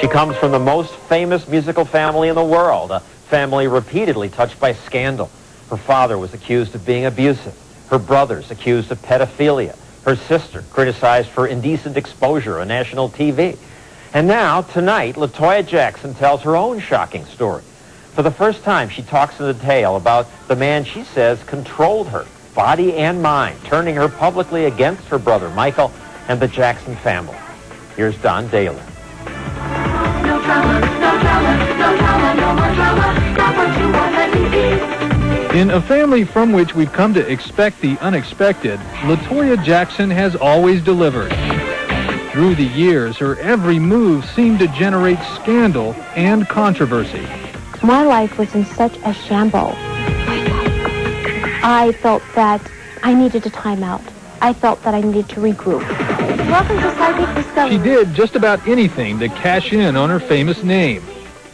She comes from the most famous musical family in the world, a family repeatedly touched by scandal. Her father was accused of being abusive. Her brothers accused of pedophilia. Her sister criticized for indecent exposure on national TV. And now, tonight, LaToya Jackson tells her own shocking story. For the first time, she talks in detail about the man she says controlled her, body and mind, turning her publicly against her brother Michael and the Jackson family. Here's Don Daly. No drama, no drama, no drama, no more drama. Stop what you want, let me be. In a family from which we've come to expect the unexpected, LaToya Jackson has always delivered. Through the years, her every move seemed to generate scandal and controversy. My life was in such a shambles. I felt that I needed a timeout. I felt that I needed to regroup. Welcome to Psychic Discovery. She did just about anything to cash in on her famous name.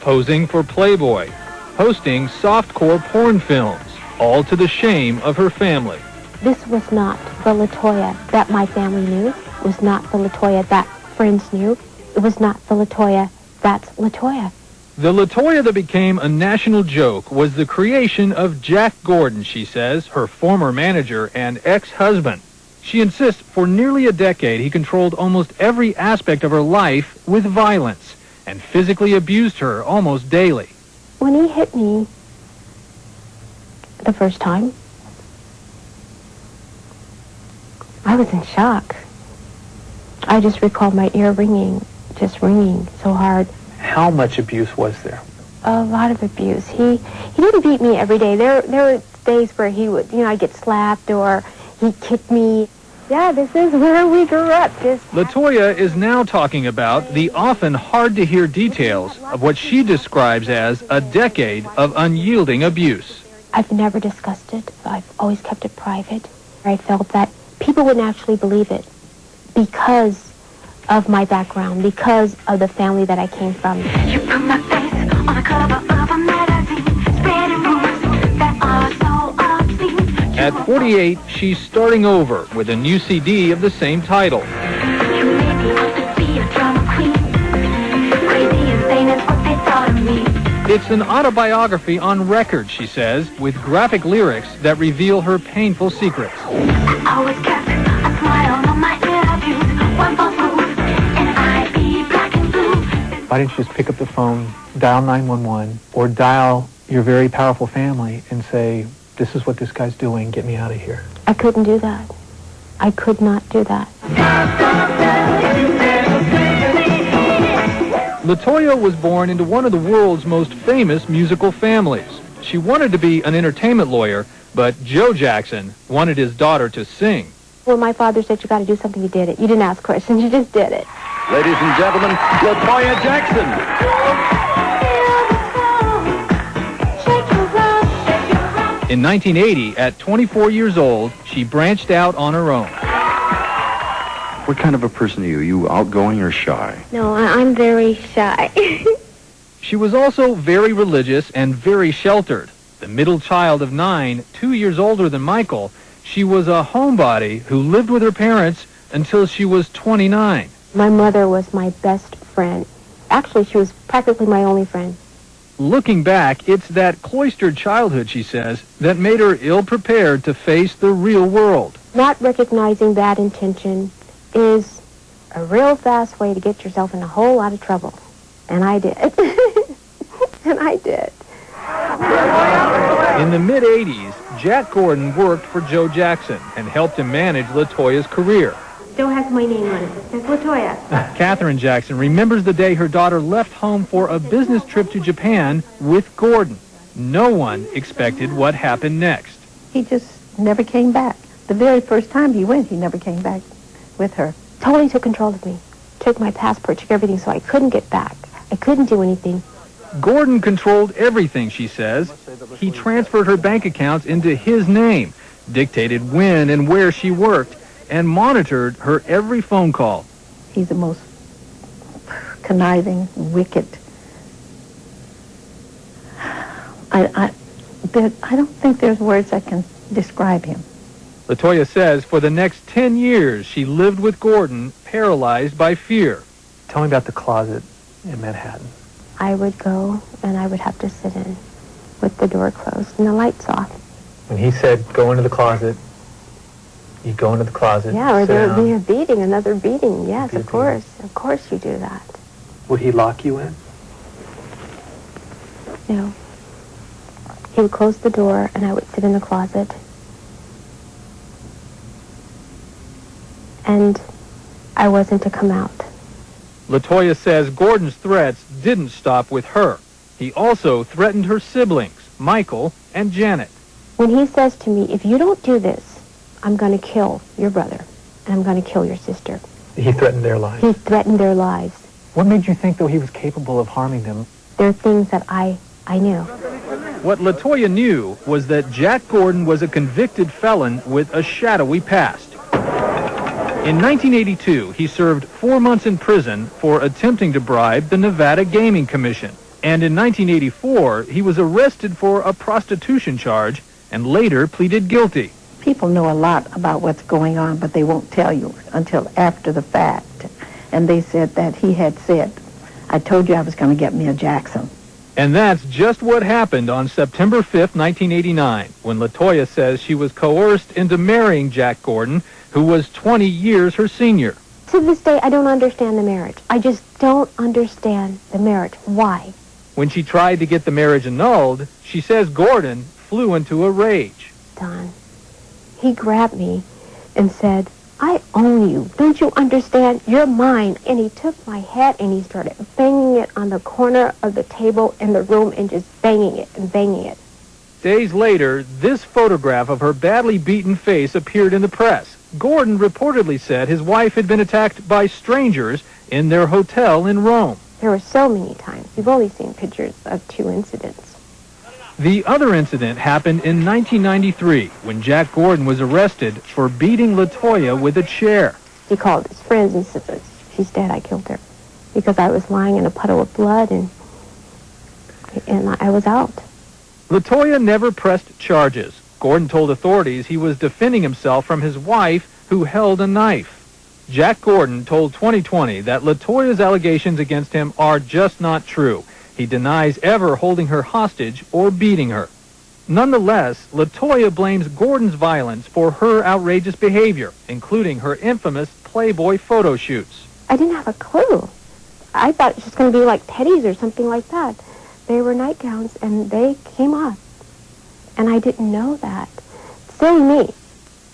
Posing for Playboy, hosting softcore porn films, all to the shame of her family. This was not the LaToya that my family knew. It was not the LaToya that friends knew. It was not the LaToya that's LaToya. The LaToya that became a national joke was the creation of Jack Gordon, she says, her former manager and ex-husband. She insists for nearly a decade he controlled almost every aspect of her life with violence and physically abused her almost daily. When he hit me the first time, I was in shock. I just recall my ear ringing, just ringing so hard. How much abuse was there? A lot of abuse. He didn't beat me every day. There were days where he would, I'd get slapped or he'd kick me. Yeah, this is where we grew up. LaToya is now talking about the often hard-to-hear details of what she describes as a decade of unyielding abuse. I've never discussed it. I've always kept it private. I felt that people wouldn't actually believe it because of my background, because of the family that I came from. You put my face on the cover of a magazine, spreading rumors that are so obscene. At 48, she's starting over with a new CD of the same title. You made me want to be a drama queen. Crazy, insane is what they thought of me. It's an autobiography on record, she says, with graphic lyrics that reveal her painful secrets. I always kept a smile on my interviews, one false move, and I'd be black and blue. Why didn't you just pick up the phone, dial 911, or dial your very powerful family and say, this is what this guy's doing, get me out of here? I couldn't do that. I could not do that. LaToya was born into one of the world's most famous musical families. She wanted to be an entertainment lawyer, but Joe Jackson wanted his daughter to sing. When my father said you got to do something, you did it. You didn't ask questions, you just did it. Ladies and gentlemen, LaToya Jackson. In 1980, at 24 years old, she branched out on her own. What kind of a person are you? You outgoing or shy? No, I'm very shy. She was also very religious and very sheltered. The middle child of 9, 2 years older than Michael, she was a homebody who lived with her parents until she was 29. My mother was my best friend. Actually, she was practically my only friend. Looking back, it's that cloistered childhood, she says, that made her ill-prepared to face the real world. Not recognizing bad intention is a real fast way to get yourself in a whole lot of trouble. And I did. And I did. In the mid-'80s, Jack Gordon worked for Joe Jackson and helped him manage LaToya's career. Joe has my name on it. It's LaToya. Katherine Jackson remembers the day her daughter left home for a business trip to Japan with Gordon. No one expected what happened next. He just never came back. The very first time he went, he never came back with her. Totally took control of me. Took my passport, took everything, so I couldn't get back. I couldn't do anything. Gordon controlled everything, she says. He transferred her bank accounts into his name, dictated when and where she worked, and monitored her every phone call. He's the most conniving, wicked. I don't think there's words that can describe him. LaToya says for the next 10 years she lived with Gordon, paralyzed by fear. Tell me about the closet in Manhattan. I would go and I would have to sit in with the door closed and the lights off. When he said, go into the closet, you go into the closet. Yeah, or sit there would down. be a beating, another beating. Yes, Be a of course. Of course you do that. Would he lock you in? No. He would close the door and I would sit in the closet. And I wasn't to come out. LaToya says Gordon's threats didn't stop with her. He also threatened her siblings, Michael and Janet. When he says to me, if you don't do this, I'm going to kill your brother and I'm going to kill your sister. He threatened their lives. He threatened their lives. What made you think, though, he was capable of harming them? There are things that I knew. What LaToya knew was that Jack Gordon was a convicted felon with a shadowy past. In 1982, he served 4 months in prison for attempting to bribe the Nevada Gaming Commission. And in 1984, he was arrested for a prostitution charge and later pleaded guilty. People know a lot about what's going on, but they won't tell you until after the fact. And they said that he had said, I told you I was going to get me a Jackson. And that's just what happened on September 5th, 1989, when LaToya says she was coerced into marrying Jack Gordon, who was 20 years her senior. To this day, I don't understand the marriage. I just don't understand the marriage. Why? When she tried to get the marriage annulled, she says Gordon flew into a rage. Don, he grabbed me and said, I own you. Don't you understand? You're mine. And he took my head and he started banging it on the corner of the table in the room and just banging it and banging it. Days later, this photograph of her badly beaten face appeared in the press. Gordon reportedly said his wife had been attacked by strangers in their hotel in Rome. There were so many times. You've only seen pictures of 2 incidents. The other incident happened in 1993 when Jack Gordon was arrested for beating LaToya with a chair. He called his friends and said, she's dead, I killed her. Because I was lying in a puddle of blood and I was out. LaToya never pressed charges. Gordon told authorities he was defending himself from his wife, who held a knife. Jack Gordon told 2020 that LaToya's allegations against him are just not true. He denies ever holding her hostage or beating her. Nonetheless, LaToya blames Gordon's violence for her outrageous behavior, including her infamous Playboy photo shoots. I didn't have a clue. I thought it was just going to be like petties or something like that. They were nightgowns and they came off. And I didn't know that. Silly me.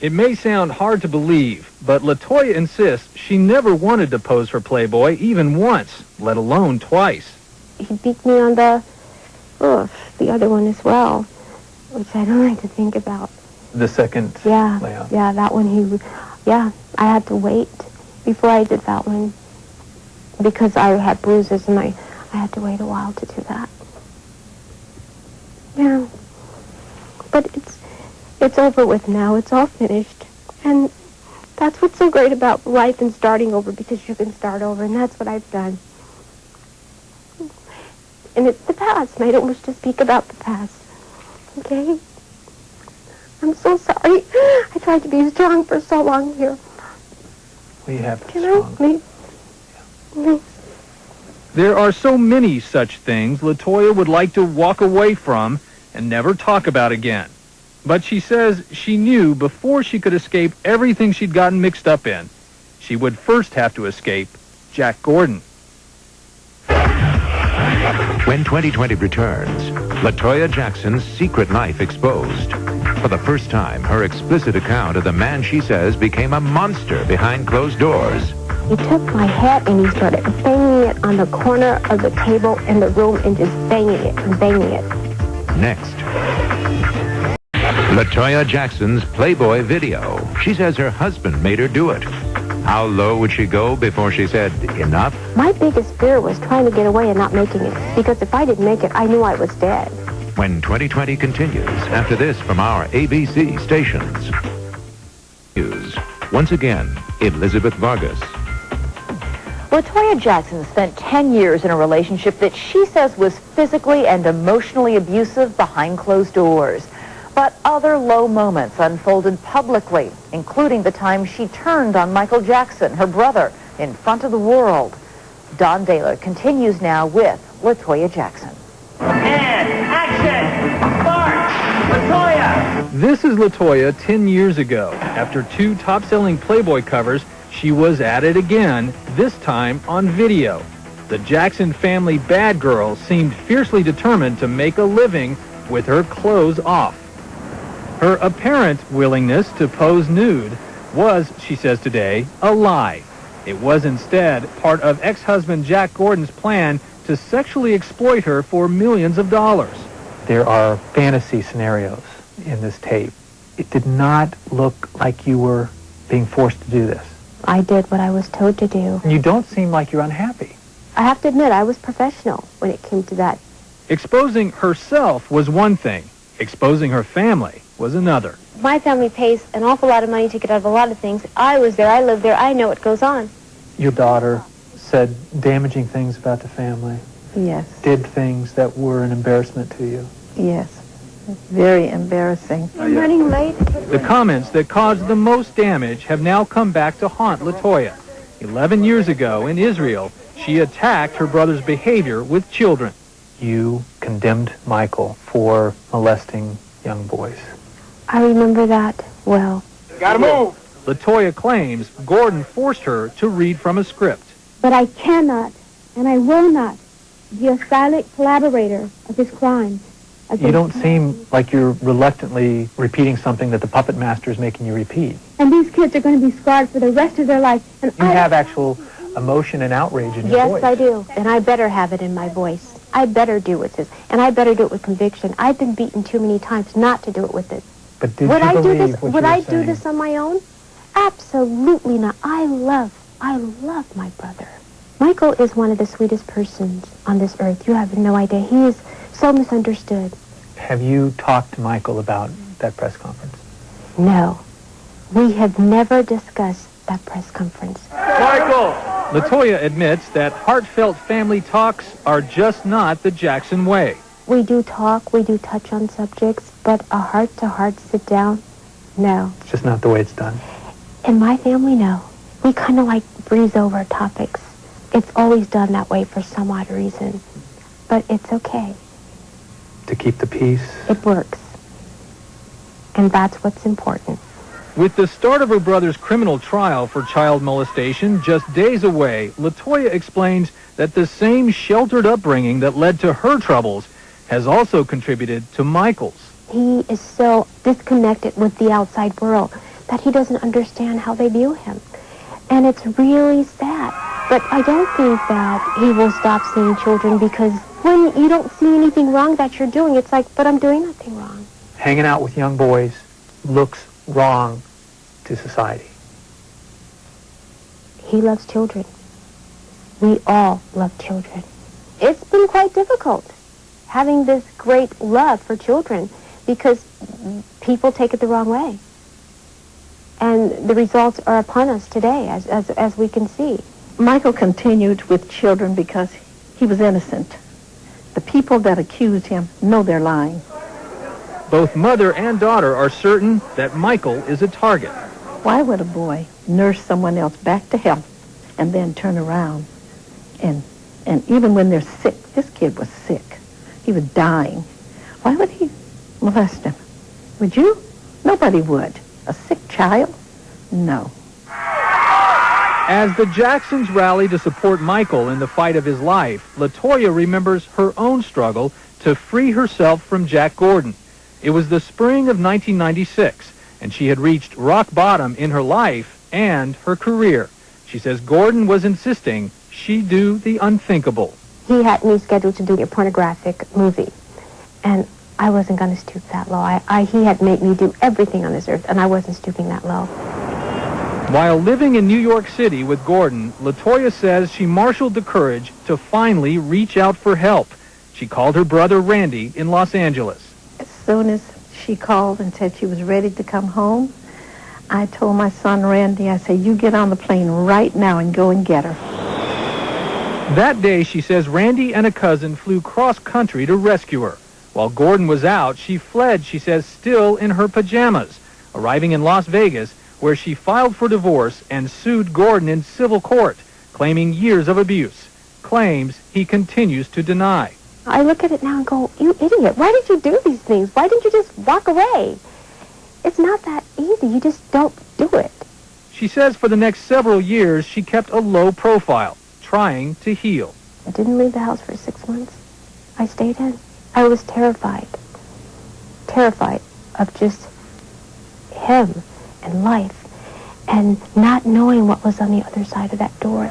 It may sound hard to believe, but LaToya insists she never wanted to pose for Playboy even once, let alone twice. He beat me on the other one as well, which I don't like to think about. The second layout. Yeah, that one I had to wait before I did that one because I had bruises and I had to wait a while to do that. Yeah, but it's over with now. It's all finished, and that's what's so great about life and starting over, because you can start over, and that's what I've done. And it's the past, and I don't wish to speak about the past. Okay? I'm so sorry. I tried to be strong for so long here. We have to be Can strong. I? Please? There are so many such things LaToya would like to walk away from and never talk about again. But she says she knew before she could escape everything she'd gotten mixed up in, she would first have to escape Jack Gordon. When 2020 returns, LaToya Jackson's secret life exposed. For the first time, her explicit account of the man she says became a monster behind closed doors. He took my head and he started banging it on the corner of the table in the room and just banging it and banging it. Next, LaToya Jackson's Playboy video. She says her husband made her do it. How low would she go before she said enough? My biggest fear was trying to get away and not making it, because if I didn't make it, I knew I was dead. When 2020 continues after this from our ABC stations. News. Once again, Elizabeth Vargas. LaToya Jackson spent 10 years in a relationship that she says was physically and emotionally abusive behind closed doors. But other low moments unfolded publicly, including the time she turned on Michael Jackson, her brother, in front of the world. Don Daler continues now with LaToya Jackson. And action! Start! LaToya! This is LaToya 10 years ago. After 2 top-selling Playboy covers, she was at it again, this time on video. The Jackson family bad girl seemed fiercely determined to make a living with her clothes off. Her apparent willingness to pose nude was, she says today, a lie. It was instead part of ex-husband Jack Gordon's plan to sexually exploit her for millions of dollars. There are fantasy scenarios in this tape. It did not look like you were being forced to do this. I did what I was told to do. You don't seem like you're unhappy. I have to admit, I was professional when it came to that. Exposing herself was one thing. Exposing her family was another. My family pays an awful lot of money to get out of a lot of things. I was there, I lived there, I know what goes on. Your daughter said damaging things about the family. Yes. Did things that were an embarrassment to you. Yes. Very embarrassing. I'm running late. The comments that caused the most damage have now come back to haunt LaToya. 11 years ago in Israel, she attacked her brother's behavior with children. You condemned Michael for molesting young boys. I remember that well. Gotta move! LaToya claims Gordon forced her to read from a script. But I cannot, and I will not, be a silent collaborator of his crimes. You don't seem like you're reluctantly repeating something that the puppet master is making you repeat. And these kids are going to be scarred for the rest of their life. And You have actual emotion and outrage in your Yes, voice. I do. And I better have it in my voice. I better do with this. And I better do it with conviction. I've been beaten too many times not to do it with this. But did Would you I do believe this? what Would you were I do saying? this on my own? Absolutely not. I love my brother. Michael is one of the sweetest persons on this earth. You have no idea. He is so misunderstood. Have you talked to Michael about that press conference? No. We have never discussed that press conference. Michael! LaToya admits that heartfelt family talks are just not the Jackson way. We do talk, we do touch on subjects, but a heart-to-heart sit down, no. It's just not the way it's done. In my family, no. We kind of like breeze over topics. It's always done that way for some odd reason. But it's okay. To keep the peace. It works. And that's what's important. With the start of her brother's criminal trial for child molestation just days away, LaToya explains that the same sheltered upbringing that led to her troubles has also contributed to Michael's. He is so disconnected with the outside world that he doesn't understand how they view him. And it's really sad. But I don't think that he will stop seeing children, because when you don't see anything wrong that you're doing, it's like, but I'm doing nothing wrong. Hanging out with young boys looks wrong to society. He loves children. We all love children. It's been quite difficult having this great love for children because people take it the wrong way. And the results are upon us today, as we can see. Michael continued with children because he was innocent. The people that accused him know they're lying. Both mother and daughter are certain that Michael is a target. Why would a boy nurse someone else back to health and then turn around? And even when they're sick, this kid was sick. He was dying. Why would he molest him? Would you? Nobody would. A sick child? No. As the Jacksons rally to support Michael in the fight of his life, LaToya remembers her own struggle to free herself from Jack Gordon. It was the spring of 1996, and she had reached rock bottom in her life and her career. She says Gordon was insisting she do the unthinkable. He had me scheduled to do a pornographic movie, and I wasn't going to stoop that low. He had made me do everything on this earth, and I wasn't stooping that low. While living in New York City with Gordon, LaToya says she marshaled the courage to finally reach out for help. She called her brother Randy in Los Angeles. As soon as she called and said she was ready to come home, I told my son Randy, I said, you get on the plane right now and go and get her. That day, she says Randy and a cousin flew cross-country to rescue her. While Gordon was out, she fled, she says, still in her pajamas, arriving in Las Vegas, where she filed for divorce and sued Gordon in civil court, claiming years of abuse, claims he continues to deny. I look at it now and go, you idiot, why did you do these things? Why didn't you just walk away? It's not that easy. You just don't do it. She says for the next several years, she kept a low profile, trying to heal. I didn't leave the house for 6 months. I stayed in. I was terrified. Terrified of just him and life and not knowing what was on the other side of that door.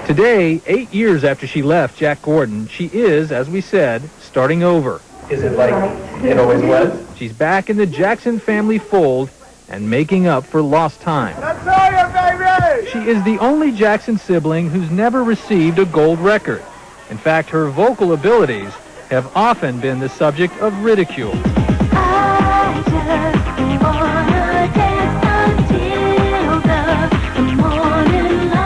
Today, 8 years after she left Jack Gordon, she is, as we said, starting over. Is it like it always was? She's back in the Jackson family fold and making up for lost time. She is the only Jackson sibling who's never received a gold record. In fact, her vocal abilities have often been the subject of ridicule.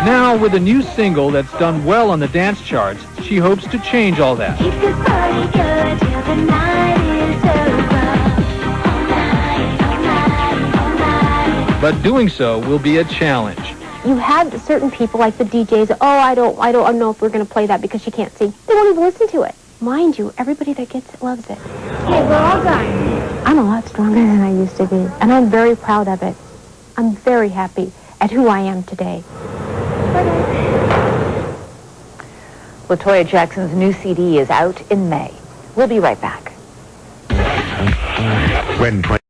Now, with a new single that's done well on the dance charts, she hopes to change all that. But doing so will be a challenge. You have certain people like the DJs, I don't know if we're going to play that because she can't sing. They won't even listen to it. Mind you, everybody that gets it loves it. Hey, we're all done. I'm a lot stronger than I used to be, and I'm very proud of it. I'm very happy at who I am today. LaToya Jackson's new CD is out in May. We'll be right back. When